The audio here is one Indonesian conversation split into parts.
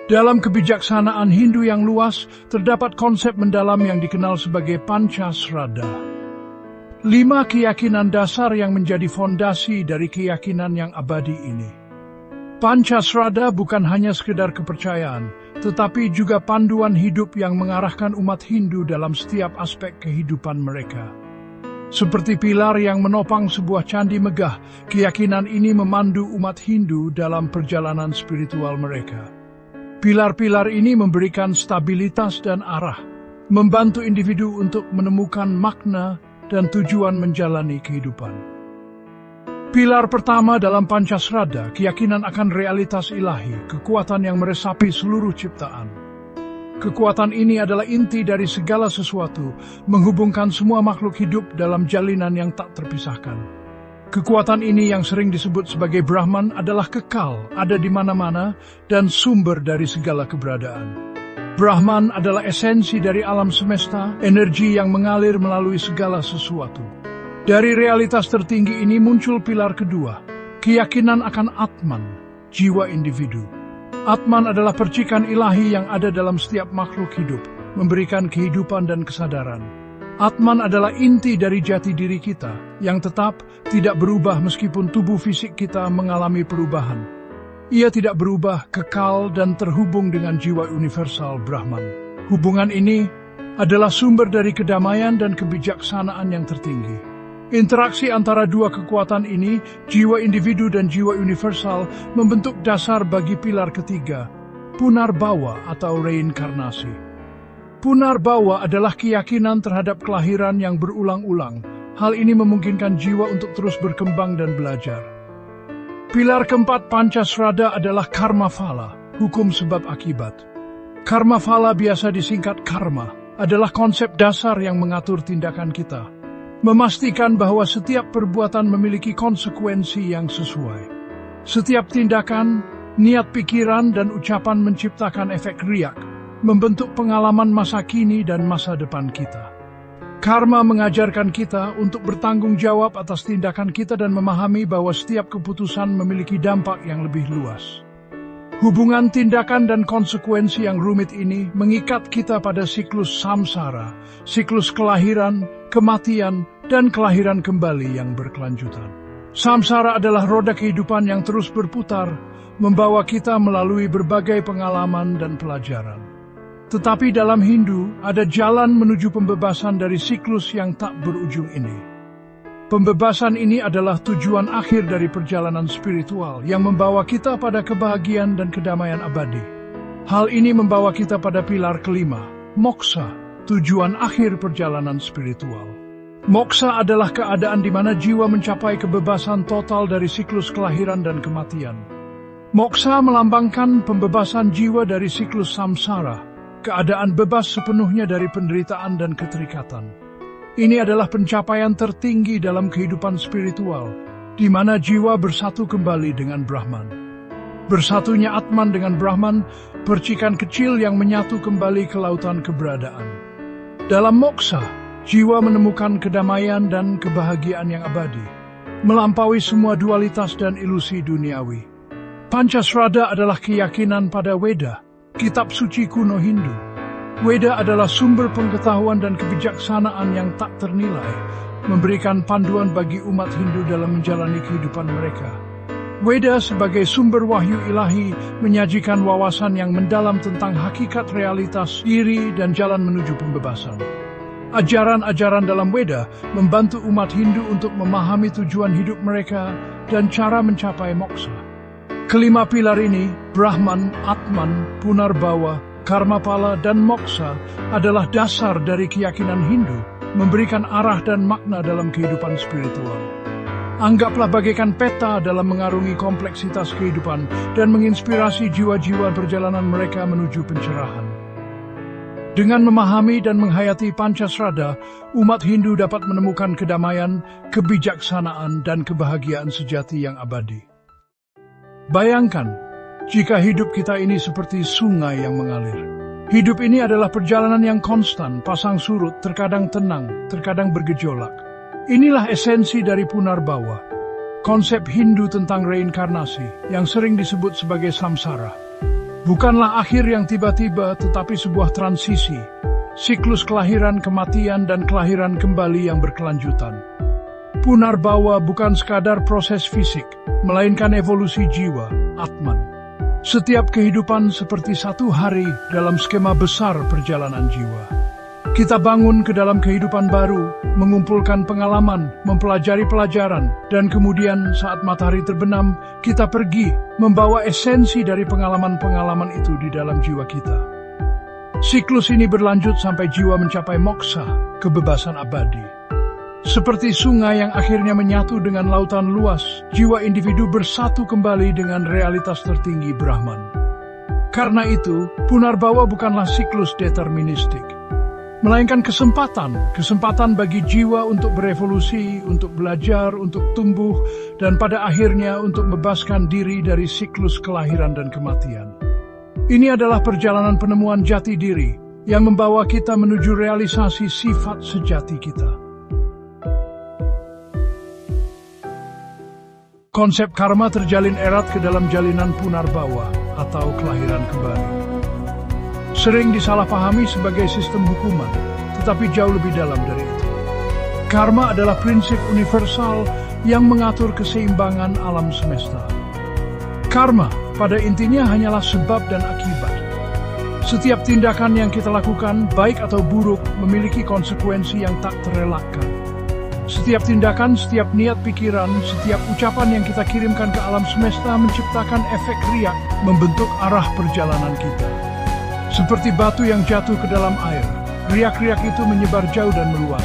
Dalam kebijaksanaan Hindu yang luas, terdapat konsep mendalam yang dikenal sebagai Pancasrada. 5 keyakinan dasar yang menjadi fondasi dari keyakinan yang abadi ini. Pancasrada bukan hanya sekedar kepercayaan, tetapi juga panduan hidup yang mengarahkan umat Hindu dalam setiap aspek kehidupan mereka. Seperti pilar yang menopang sebuah candi megah, keyakinan ini memandu umat Hindu dalam perjalanan spiritual mereka. Pilar-pilar ini memberikan stabilitas dan arah, membantu individu untuk menemukan makna dan tujuan menjalani kehidupan. Pilar pertama dalam Pancasrada, keyakinan akan realitas ilahi, kekuatan yang meresapi seluruh ciptaan. Kekuatan ini adalah inti dari segala sesuatu, menghubungkan semua makhluk hidup dalam jalinan yang tak terpisahkan. Kekuatan ini yang sering disebut sebagai Brahman adalah kekal, ada di mana-mana, dan sumber dari segala keberadaan. Brahman adalah esensi dari alam semesta, energi yang mengalir melalui segala sesuatu. Dari realitas tertinggi ini muncul pilar kedua, keyakinan akan Atman, jiwa individu. Atman adalah percikan ilahi yang ada dalam setiap makhluk hidup, memberikan kehidupan dan kesadaran. Atman adalah inti dari jati diri kita, yang tetap tidak berubah meskipun tubuh fisik kita mengalami perubahan. Ia tidak berubah, kekal, dan terhubung dengan jiwa universal Brahman. Hubungan ini adalah sumber dari kedamaian dan kebijaksanaan yang tertinggi. Interaksi antara dua kekuatan ini, jiwa individu dan jiwa universal, membentuk dasar bagi pilar ketiga, Punarbawa atau reinkarnasi. Punarbawa adalah keyakinan terhadap kelahiran yang berulang-ulang. Hal ini memungkinkan jiwa untuk terus berkembang dan belajar. Pilar keempat Pancasrada adalah karma phala, hukum sebab akibat. Karma phala biasa disingkat karma, adalah konsep dasar yang mengatur tindakan kita. Memastikan bahwa setiap perbuatan memiliki konsekuensi yang sesuai. Setiap tindakan, niat pikiran, dan ucapan menciptakan efek riak, membentuk pengalaman masa kini dan masa depan kita. Karma mengajarkan kita untuk bertanggung jawab atas tindakan kita dan memahami bahwa setiap keputusan memiliki dampak yang lebih luas. Hubungan tindakan dan konsekuensi yang rumit ini mengikat kita pada siklus samsara, siklus kelahiran, kematian, dan kelahiran kembali yang berkelanjutan. Samsara adalah roda kehidupan yang terus berputar, membawa kita melalui berbagai pengalaman dan pelajaran. Tetapi dalam Hindu, ada jalan menuju pembebasan dari siklus yang tak berujung ini. Pembebasan ini adalah tujuan akhir dari perjalanan spiritual yang membawa kita pada kebahagiaan dan kedamaian abadi. Hal ini membawa kita pada pilar kelima, moksha, tujuan akhir perjalanan spiritual. Moksha adalah keadaan di mana jiwa mencapai kebebasan total dari siklus kelahiran dan kematian. Moksha melambangkan pembebasan jiwa dari siklus samsara, keadaan bebas sepenuhnya dari penderitaan dan keterikatan. Ini adalah pencapaian tertinggi dalam kehidupan spiritual, di mana jiwa bersatu kembali dengan Brahman. Bersatunya Atman dengan Brahman, percikan kecil yang menyatu kembali ke lautan keberadaan. Dalam moksha, jiwa menemukan kedamaian dan kebahagiaan yang abadi, melampaui semua dualitas dan ilusi duniawi. Pancasrada adalah keyakinan pada Weda, kitab suci kuno Hindu. Weda adalah sumber pengetahuan dan kebijaksanaan yang tak ternilai, memberikan panduan bagi umat Hindu dalam menjalani kehidupan mereka. Weda sebagai sumber wahyu ilahi menyajikan wawasan yang mendalam tentang hakikat realitas diri dan jalan menuju pembebasan. Ajaran-ajaran dalam Weda membantu umat Hindu untuk memahami tujuan hidup mereka dan cara mencapai moksha. Kelima pilar ini, Brahman, Atman, Punarbawa, Karma phala, dan moksha adalah dasar dari keyakinan Hindu, memberikan arah dan makna dalam kehidupan spiritual. Anggaplah bagaikan peta dalam mengarungi kompleksitas kehidupan dan menginspirasi jiwa-jiwa perjalanan mereka menuju pencerahan. Dengan memahami dan menghayati Pancasrada, umat Hindu dapat menemukan kedamaian, kebijaksanaan, dan kebahagiaan sejati yang abadi. Bayangkan, jika hidup kita ini seperti sungai yang mengalir. Hidup ini adalah perjalanan yang konstan, pasang surut, terkadang tenang, terkadang bergejolak. Inilah esensi dari Punarbawa, konsep Hindu tentang reinkarnasi yang sering disebut sebagai samsara. Bukanlah akhir yang tiba-tiba, tetapi sebuah transisi, siklus kelahiran, kematian, dan kelahiran kembali yang berkelanjutan. Punarbawa bukan sekadar proses fisik, melainkan evolusi jiwa, Atman. Setiap kehidupan seperti satu hari dalam skema besar perjalanan jiwa. Kita bangun ke dalam kehidupan baru, mengumpulkan pengalaman, mempelajari pelajaran, dan kemudian saat matahari terbenam, kita pergi membawa esensi dari pengalaman-pengalaman itu di dalam jiwa kita. Siklus ini berlanjut sampai jiwa mencapai moksa, kebebasan abadi. Seperti sungai yang akhirnya menyatu dengan lautan luas, jiwa individu bersatu kembali dengan realitas tertinggi Brahman. Karena itu, Punarbawa bukanlah siklus deterministik, melainkan kesempatan bagi jiwa untuk berevolusi, untuk belajar, untuk tumbuh, dan pada akhirnya untuk membebaskan diri dari siklus kelahiran dan kematian. Ini adalah perjalanan penemuan jati diri yang membawa kita menuju realisasi sifat sejati kita. Konsep karma terjalin erat ke dalam jalinan Punarbawa atau kelahiran kembali. Sering disalahpahami sebagai sistem hukuman, tetapi jauh lebih dalam dari itu. Karma adalah prinsip universal yang mengatur keseimbangan alam semesta. Karma pada intinya hanyalah sebab dan akibat. Setiap tindakan yang kita lakukan, baik atau buruk, memiliki konsekuensi yang tak terelakkan. Setiap tindakan, setiap niat pikiran, setiap ucapan yang kita kirimkan ke alam semesta menciptakan efek riak, membentuk arah perjalanan kita. Seperti batu yang jatuh ke dalam air, riak-riak itu menyebar jauh dan meluas.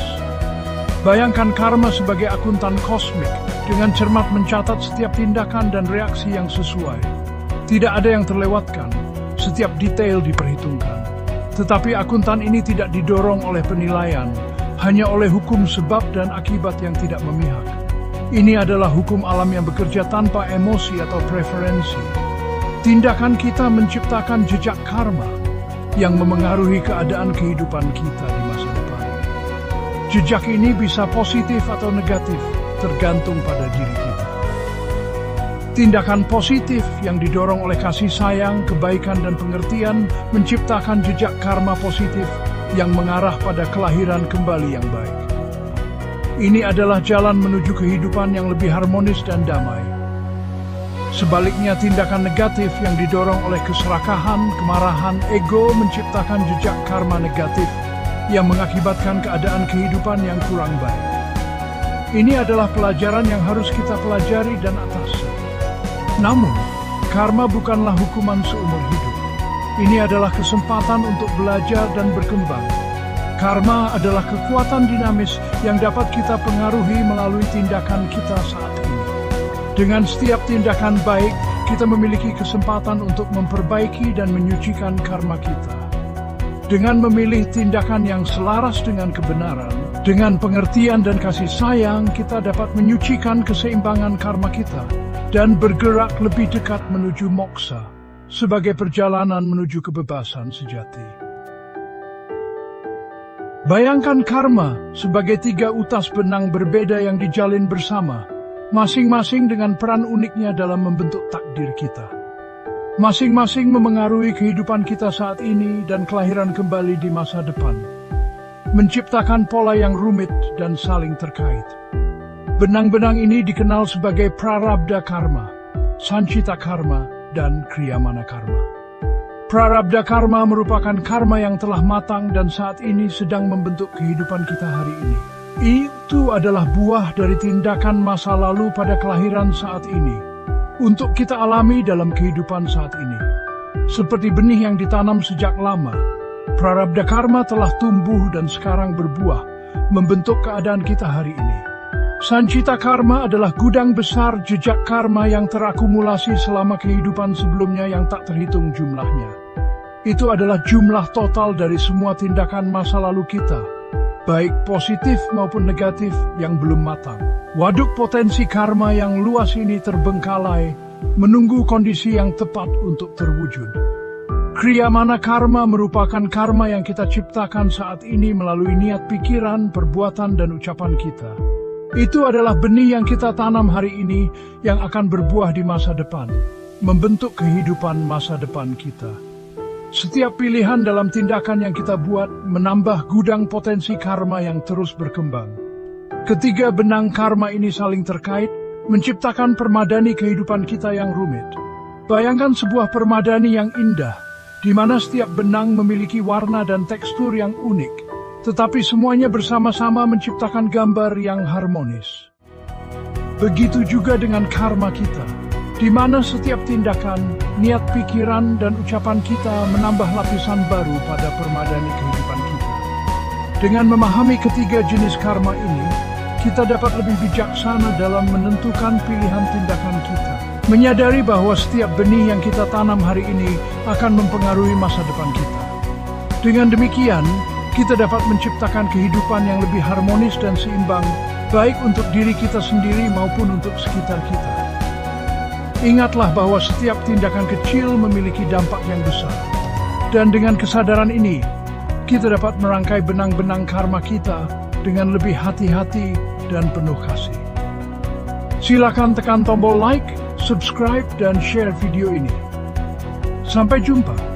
Bayangkan karma sebagai akuntan kosmik, dengan cermat mencatat setiap tindakan dan reaksi yang sesuai. Tidak ada yang terlewatkan, setiap detail diperhitungkan. Tetapi akuntan ini tidak didorong oleh penilaian, hanya oleh hukum sebab dan akibat yang tidak memihak. Ini adalah hukum alam yang bekerja tanpa emosi atau preferensi. Tindakan kita menciptakan jejak karma yang memengaruhi keadaan kehidupan kita di masa depan. Jejak ini bisa positif atau negatif, tergantung pada diri kita. Tindakan positif yang didorong oleh kasih sayang, kebaikan, dan pengertian menciptakan jejak karma positif yang mengarah pada kelahiran kembali yang baik. Ini adalah jalan menuju kehidupan yang lebih harmonis dan damai. Sebaliknya, tindakan negatif yang didorong oleh keserakahan, kemarahan, ego menciptakan jejak karma negatif yang mengakibatkan keadaan kehidupan yang kurang baik. Ini adalah pelajaran yang harus kita pelajari dan atasi. Namun, karma bukanlah hukuman seumur hidup. Ini adalah kesempatan untuk belajar dan berkembang. Karma adalah kekuatan dinamis yang dapat kita pengaruhi melalui tindakan kita saat ini. Dengan setiap tindakan baik, kita memiliki kesempatan untuk memperbaiki dan menyucikan karma kita. Dengan memilih tindakan yang selaras dengan kebenaran, dengan pengertian dan kasih sayang, kita dapat menyucikan keseimbangan karma kita dan bergerak lebih dekat menuju moksa, sebagai perjalanan menuju kebebasan sejati. Bayangkan karma sebagai 3 utas benang berbeda yang dijalin bersama, masing-masing dengan peran uniknya dalam membentuk takdir kita. Masing-masing memengaruhi kehidupan kita saat ini dan kelahiran kembali di masa depan, menciptakan pola yang rumit dan saling terkait. Benang-benang ini dikenal sebagai prarabdha karma, sanchita karma, dan kriyamana karma. Prarabdha karma merupakan karma yang telah matang dan saat ini sedang membentuk kehidupan kita hari ini. Itu adalah buah dari tindakan masa lalu pada kelahiran saat ini, untuk kita alami dalam kehidupan saat ini. Seperti benih yang ditanam sejak lama, prarabdha karma telah tumbuh dan sekarang berbuah, membentuk keadaan kita hari ini. Sanchita karma adalah gudang besar jejak karma yang terakumulasi selama kehidupan sebelumnya yang tak terhitung jumlahnya. Itu adalah jumlah total dari semua tindakan masa lalu kita, baik positif maupun negatif yang belum matang. Waduk potensi karma yang luas ini terbengkalai, menunggu kondisi yang tepat untuk terwujud. Kriyamana karma merupakan karma yang kita ciptakan saat ini melalui niat pikiran, perbuatan, dan ucapan kita. Itu adalah benih yang kita tanam hari ini yang akan berbuah di masa depan. membentuk kehidupan masa depan kita. Setiap pilihan dalam tindakan yang kita buat menambah gudang potensi karma yang terus berkembang. Ketiga benang karma ini saling terkait, menciptakan permadani kehidupan kita yang rumit. Bayangkan sebuah permadani yang indah, di mana setiap benang memiliki warna dan tekstur yang unik, tetapi semuanya bersama-sama menciptakan gambar yang harmonis. Begitu juga dengan karma kita, di mana setiap tindakan, niat pikiran, dan ucapan kita menambah lapisan baru pada permadani kehidupan kita. Dengan memahami ketiga jenis karma ini, kita dapat lebih bijaksana dalam menentukan pilihan tindakan kita. Menyadari bahwa setiap benih yang kita tanam hari ini akan mempengaruhi masa depan kita. Dengan demikian, kita dapat menciptakan kehidupan yang lebih harmonis dan seimbang, baik untuk diri kita sendiri maupun untuk sekitar kita. Ingatlah bahwa setiap tindakan kecil memiliki dampak yang besar. Dan dengan kesadaran ini, kita dapat merangkai benang-benang karma kita dengan lebih hati-hati dan penuh kasih. Silakan tekan tombol like, subscribe, dan share video ini. Sampai jumpa.